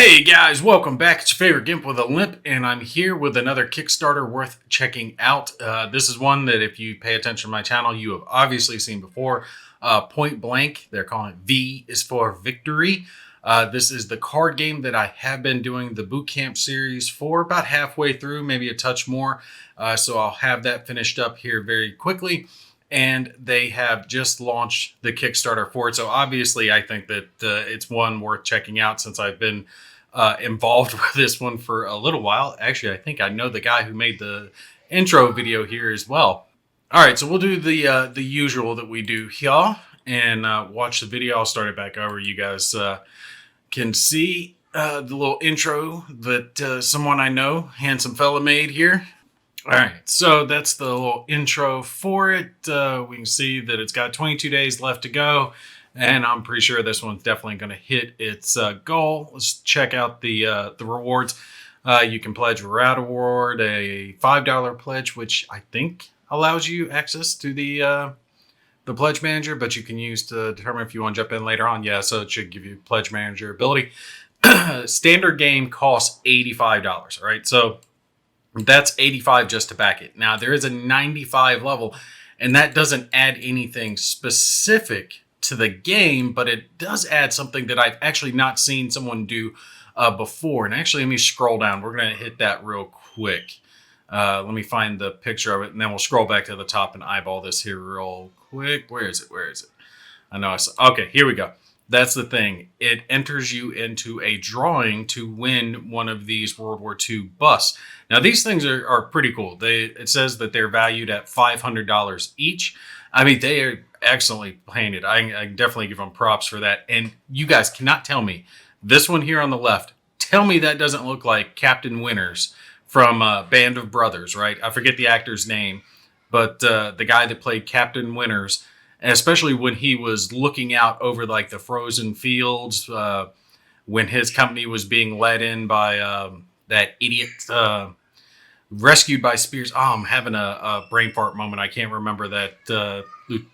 Hey guys, welcome back. It's your favorite Gimp with a limp, and I'm here with another Kickstarter worth checking out. This is one that if you pay attention to my channel, you have obviously seen before. Point Blank, they're calling it V is for Victory. This is the card game that I have been doing the boot camp series for about halfway through, maybe a touch more. So I'll have that finished up here very quickly. And they have just launched the Kickstarter for it. So obviously, I think that it's one worth checking out since I've been involved with this one for a little while. Actually, I think I know the guy who made the intro video here as well. All right, so we'll do the usual that we do here and watch the video. I'll start it back over. You guys can see the little intro that someone I know, handsome fella, made here. All right, so that's the little intro for it. We can see that it's got 22 days left to go, and I'm pretty sure this one's definitely going to hit its goal. Let's check out the rewards. You can pledge a route award, a $5 pledge, which I think allows you access to the pledge manager, but you can use to determine if you want to jump in later on. Yeah, so it should give you pledge manager ability. Standard game costs $85, all right? So that's 85 just to back it. Now, there is a 95 level, and that doesn't add anything specific to the game, but it does add something that I've actually not seen someone do before. And actually, let me scroll down. We're going to hit that real quick. Let me find the picture of it, and then we'll scroll back to the top and eyeball this here real quick. Where is it? Where is it? I know I saw. Okay, here we go. That's the thing. It enters you into a drawing to win one of these World War II busts. Now, these things are pretty cool. It says that they're valued at $500 each. I mean, they are excellently painted. I definitely give them props for that. And you guys cannot tell me, this one here on the left, tell me that doesn't look like Captain Winters from Band of Brothers, right? I forget the actor's name, but the guy that played Captain Winters, and especially when he was looking out over like the frozen fields, when his company was being led in by that idiot, rescued by Spears. Oh, I'm having a brain fart moment. I can't remember that.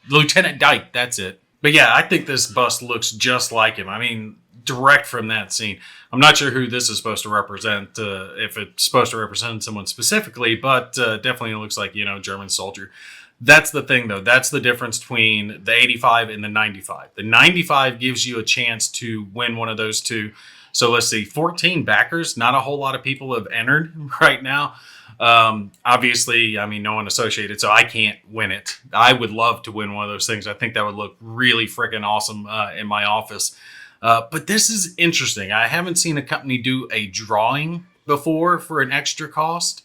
Lieutenant Dyke, that's it. But yeah, I think this bust looks just like him. I mean, direct from that scene. I'm not sure who this is supposed to represent, if it's supposed to represent someone specifically, but definitely it looks like, German soldier. That's the thing, though. That's the difference between the 85 and the 95. The 95 gives you a chance to win one of those two. So let's see, 14 backers. Not a whole lot of people have entered right now. Obviously, I mean, no one associated, so I can't win it. I would love to win one of those things. I think that would look really freaking awesome in my office. But this is interesting. I haven't seen a company do a drawing before for an extra cost.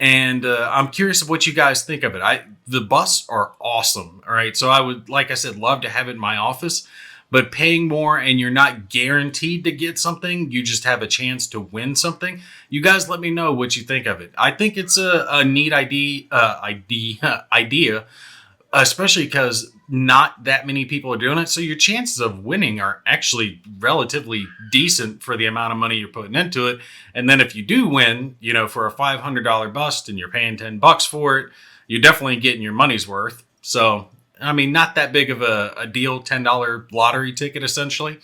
And I'm curious of what you guys think of it. The busts are awesome. All right. So I would, like I said, love to have it in my office. But paying more and you're not guaranteed to get something, you just have a chance to win something. You guys let me know what you think of it. I think it's a neat idea, especially because not that many people are doing it. So your chances of winning are actually relatively decent for the amount of money you're putting into it. And then if you do win, for a $500 bust and you're paying $10 for it, you're definitely getting your money's worth. So, I mean, not that big of a deal, $10 lottery ticket, essentially.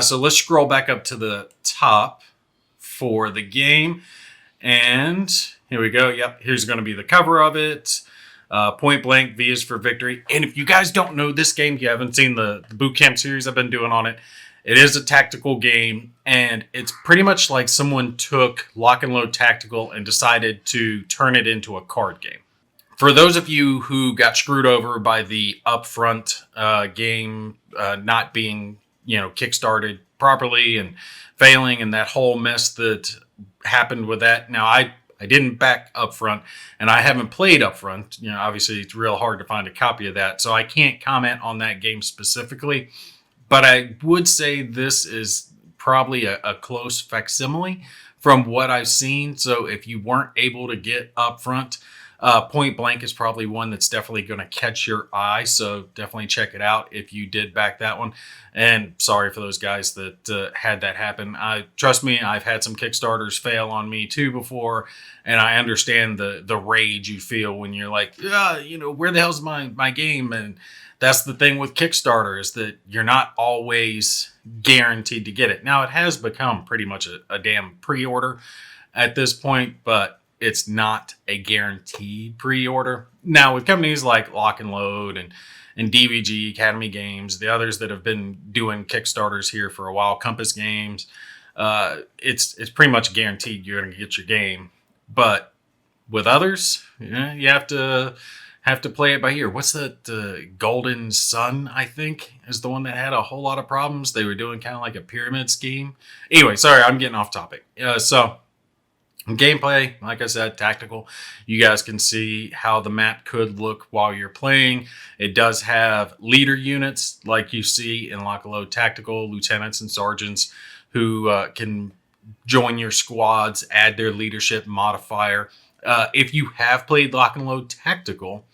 So let's scroll back up to the top for the game. And here we go. Yep, here's going to be the cover of it. Point Blank, V is for Victory. And if you guys don't know this game, you haven't seen the boot camp series I've been doing on it, it is a tactical game, and it's pretty much like someone took Lock and Load Tactical and decided to turn it into a card game. For those of you who got screwed over by the upfront game not being, kickstarted properly and failing and that whole mess that happened with that. Now, I didn't back upfront, and I haven't played upfront. Obviously, it's real hard to find a copy of that, so I can't comment on that game specifically. But I would say this is probably a close facsimile from what I've seen. So if you weren't able to get upfront, Point Blank is probably one that's definitely going to catch your eye. So definitely check it out if you did back that one. And sorry for those guys that had that happen. Trust me, I've had some Kickstarters fail on me too before. And I understand the rage you feel when you're like, where the hell's my game? And that's the thing with Kickstarter, is that you're not always guaranteed to get it. Now, it has become pretty much a damn pre-order at this point, but it's not a guaranteed pre-order. Now, with companies like Lock and Load and DVG, Academy Games, the others that have been doing Kickstarters here for a while, Compass Games, it's pretty much guaranteed you're going to get your game. But with others, you have to play it by ear. What's that? Golden Sun, I think, is the one that had a whole lot of problems. They were doing kind of like a pyramid scheme. Anyway, sorry, I'm getting off topic. So gameplay, like I said, tactical. You guys can see how the map could look while you're playing. It does have leader units like you see in Lock and Load Tactical, lieutenants and sergeants who can join your squads, add their leadership modifier. If you have played Lock and Load Tactical,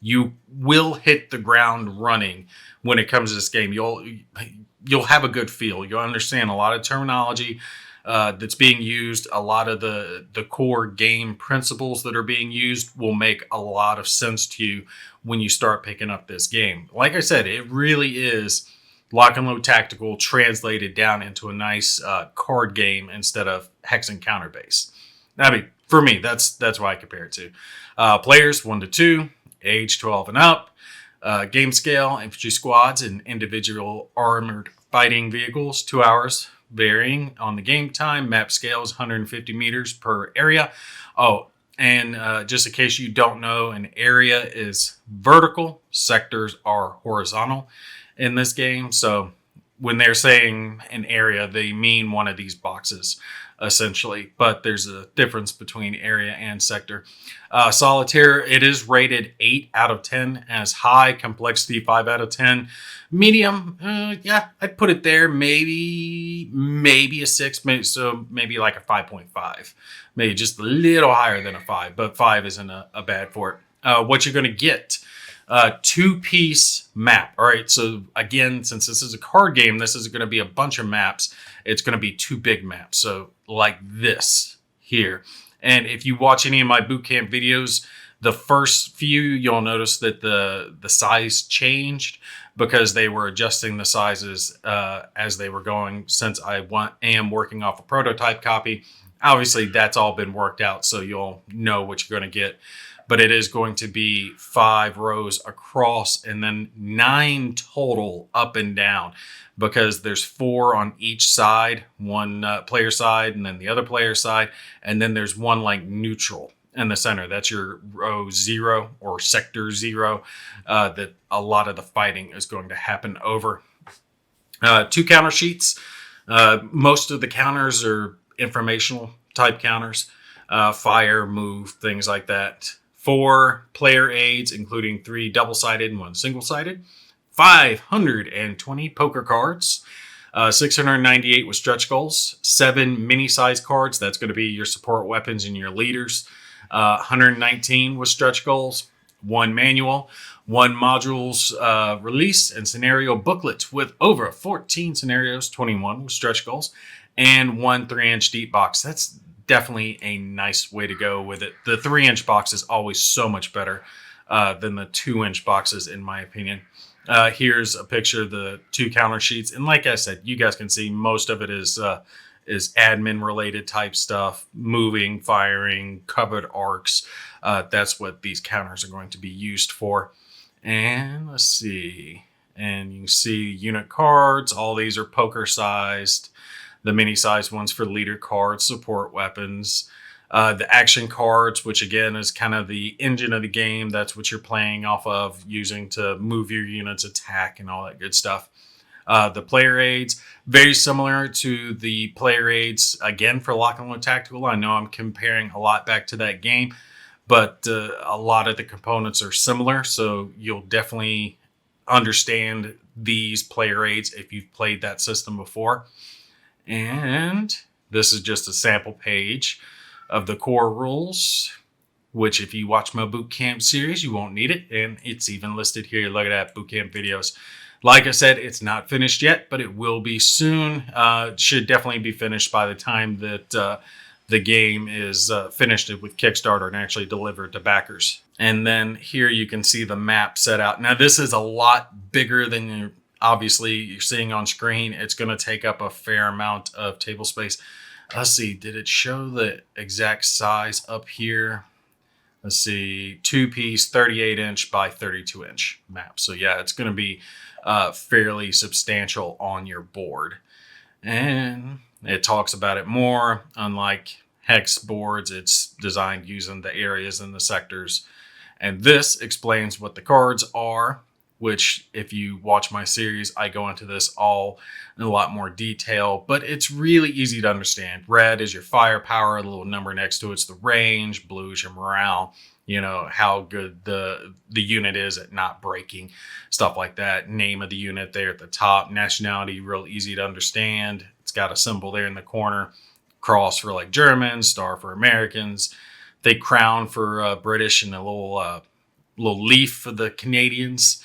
you will hit the ground running when it comes to this game. You'll have a good feel. You'll understand a lot of terminology that's being used. A lot of the core game principles that are being used will make a lot of sense to you when you start picking up this game. Like I said, it really is Lock and Load Tactical translated down into a nice card game instead of hex and counter base. I mean, for me, that's why I compare it to. Players 1 to 2, age 12 and up. Game scale, infantry squads and individual armored fighting vehicles, 2 hours, varying on the game time. Map scale is 150 meters per area. Oh, and just in case you don't know, an area is vertical, sectors are horizontal in this game. So when they're saying an area, they mean one of these boxes, essentially. But there's a difference between area and sector. Solitaire, it is rated 8 out of 10 as high. Complexity, 5 out of 10. Medium, yeah, I'd put it there. Maybe a 6, maybe like a 5.5. Maybe just a little higher than a 5, but 5 isn't a bad for it. What you're going to get, 2-piece map. All right, so again, since this is a card game, this is going to be a bunch of maps. It's going to be 2 big maps, so like this here. And if you watch any of my bootcamp videos, the first few, you'll notice that the size changed because they were adjusting the sizes as they were going. Since I am working off a prototype copy, obviously that's all been worked out, so you'll know what you're going to get. But it is going to be 5 rows across and then 9 total up and down, because there's 4 on each side, one player side and then the other player side. And then there's one like neutral in the center. That's your row 0 or sector 0 that a lot of the fighting is going to happen over. 2 counter sheets. Most of the counters are informational type counters. Fire, move, things like that. 4 player aids, including 3 double-sided and 1 single-sided. 520 poker cards. 698 with stretch goals. 7 mini-size cards. That's going to be your support weapons and your leaders. 119 with stretch goals. 1 manual. 1 modules release and scenario booklet with over 14 scenarios. 21 with stretch goals. And 1 3-inch deep box. That's definitely a nice way to go with it. The 3-inch box is always so much better than the 2-inch boxes, in my opinion. Here's a picture of the 2 counter sheets. And like I said, you guys can see most of it is admin related type stuff, moving, firing, covered arcs. That's what these counters are going to be used for. And let's see. And you can see unit cards. All these are poker sized. The mini-sized ones for leader cards, support weapons. The action cards, which again is kind of the engine of the game. That's what you're playing off of, using to move your units, attack, and all that good stuff. The player aids, very similar to the player aids, again, for Lock and Load Tactical. I know I'm comparing a lot back to that game, but a lot of the components are similar, so you'll definitely understand these player aids if you've played that system before. And this is just a sample page of the core rules, which if you watch my bootcamp series, you won't need it. And it's even listed here. Look at that, bootcamp videos. Like I said, it's not finished yet, but it will be soon. It should definitely be finished by the time that the game is finished with Kickstarter and actually delivered to backers. And then here you can see the map set out. Now, this is a lot bigger than your obviously you're seeing on screen, it's going to take up a fair amount of table space. Let's see, did it show the exact size up here? Let's see, 2-piece 38-inch by 32-inch map. So yeah, it's going to be fairly substantial on your board. And it talks about it more. Unlike hex boards, it's designed using the areas and the sectors. And this explains what the cards are, which if you watch my series, I go into this all in a lot more detail, but it's really easy to understand. Red is your firepower, the little number next to it's the range, blue is your morale, you know, how good the unit is at not breaking, stuff like that. Name of the unit there at the top, nationality, real easy to understand. It's got a symbol there in the corner, cross for like Germans, star for Americans, they crown for British, and a little leaf for the Canadians.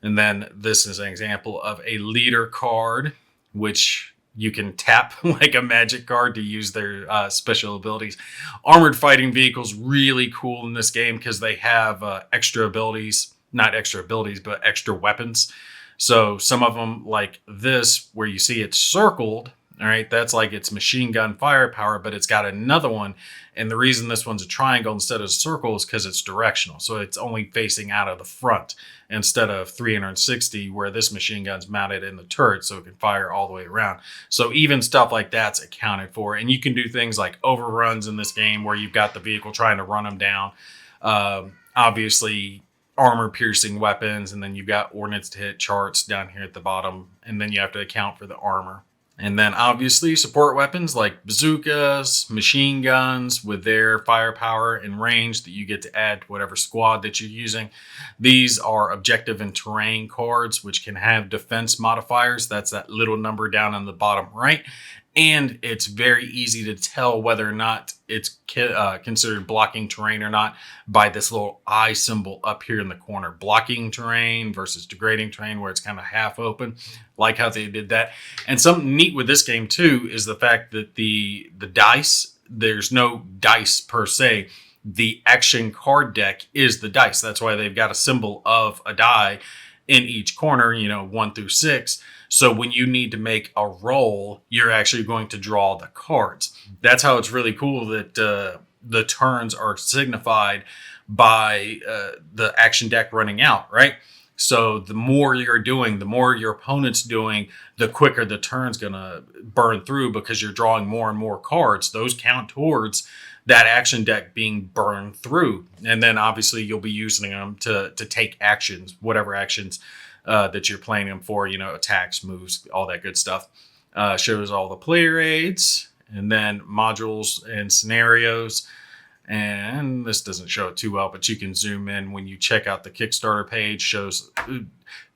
And then this is an example of a leader card, which you can tap like a magic card to use their special abilities. Armored fighting vehicles, really cool in this game because they have extra abilities, not extra abilities, but extra weapons. So some of them, like this, where you see it's circled, all right, that's like it's machine gun firepower, but it's got another one. And the reason this one's a triangle instead of a circle is because it's directional. So it's only facing out of the front instead of 360, where this machine gun's mounted in the turret, so it can fire all the way around. So even stuff like that's accounted for. And you can do things like overruns in this game where you've got the vehicle trying to run them down. Obviously, armor-piercing weapons, and then you've got ordnance to hit charts down here at the bottom, and then you have to account for the armor. And then obviously support weapons like bazookas, machine guns with their firepower and range that you get to add to whatever squad that you're using. These are objective and terrain cards, which can have defense modifiers. That's that little number down on the bottom right. And it's very easy to tell whether or not it's considered blocking terrain or not by this little eye symbol up here in the corner. Blocking terrain versus degrading terrain, where it's kind of half open. Like how they did that. And something neat with this game too is the fact that the dice, there's no dice per se. The action card deck is the dice. That's why they've got a symbol of a die in each corner, 1 through 6. So when you need to make a roll, you're actually going to draw the cards. That's how it's really cool that the turns are signified by the action deck running out, right? So the more you're doing, the more your opponent's doing, the quicker the turn's going to burn through because you're drawing more and more cards. Those count towards that action deck being burned through. And then obviously you'll be using them to take actions, whatever actions that you're playing them for, attacks, moves, all that good stuff. Shows all the player aids and then modules and scenarios. And this doesn't show it too well, but you can zoom in when you check out the Kickstarter page. Shows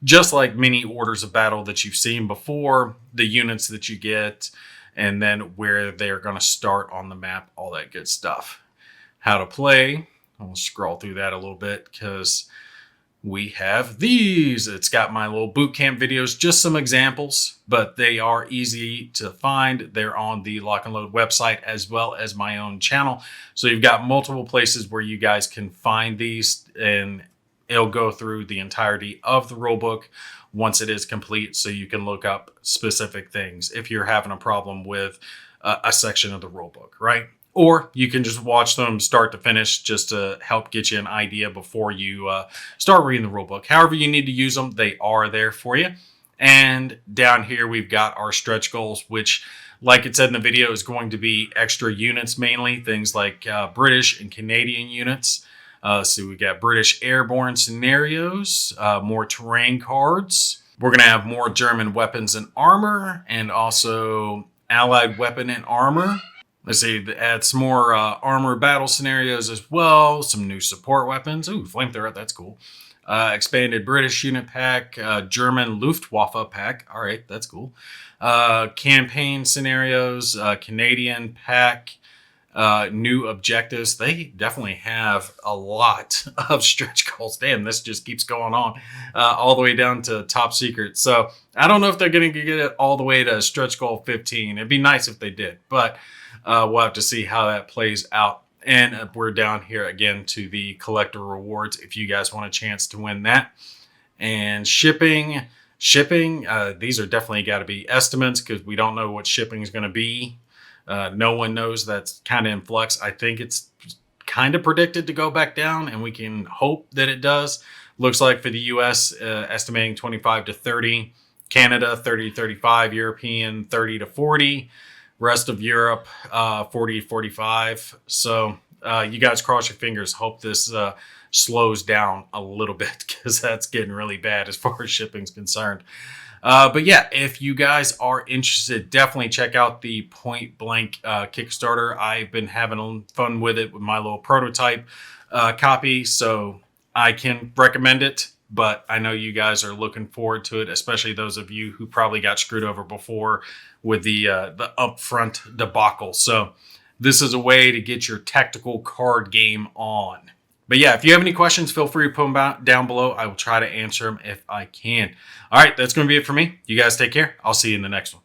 just like many orders of battle that you've seen before, the units that you get, and then where they're going to start on the map, all that good stuff. How to play. I'll scroll through that a little bit because we have these. It's got my little boot camp videos, just some examples, but they are easy to find. They're on the Lock and Load website as well as my own channel. So you've got multiple places where you guys can find these, and it'll go through the entirety of the rulebook once it is complete, so you can look up specific things if you're having a problem with a section of the rulebook, right? Or you can just watch them start to finish just to help get you an idea before you start reading the rulebook. However you need to use them, they are there for you. And down here, we've got our stretch goals, which, like it said in the video, is going to be extra units mainly. Things like British and Canadian units. So we got British airborne scenarios, more terrain cards. We're going to have more German weapons and armor, and also Allied weapon and armor. Let's see, add some more armor battle scenarios as well. Some new support weapons. Ooh, flamethrower, that's cool. Expanded British unit pack, German Luftwaffe pack. All right, that's cool. Campaign scenarios, Canadian pack, new objectives. They definitely have a lot of stretch goals. Damn, this just keeps going on all the way down to top secret. So I don't know if they're going to get it all the way to stretch goal 15. It'd be nice if they did, but we'll have to see how that plays out. And we're down here again to the collector rewards if you guys want a chance to win that. And shipping, Shipping, these are definitely got to be estimates because we don't know what shipping is going to be. No one knows. That's kind of in flux. I think it's kind of predicted to go back down, and we can hope that it does. Looks like for the US, estimating 25 to 30, Canada 30 to 35, European 30 to 40, rest of Europe 40 to 45. So you guys cross your fingers. Hope this slows down a little bit because that's getting really bad as far as shipping's concerned. But yeah, if you guys are interested, definitely check out the Point Blank Kickstarter. I've been having fun with it with my little prototype copy, so I can recommend it. But I know you guys are looking forward to it, especially those of you who probably got screwed over before with the upfront debacle. So this is a way to get your tactical card game on. But yeah, if you have any questions, feel free to put them down below. I will try to answer them if I can. All right, that's going to be it for me. You guys take care. I'll see you in the next one.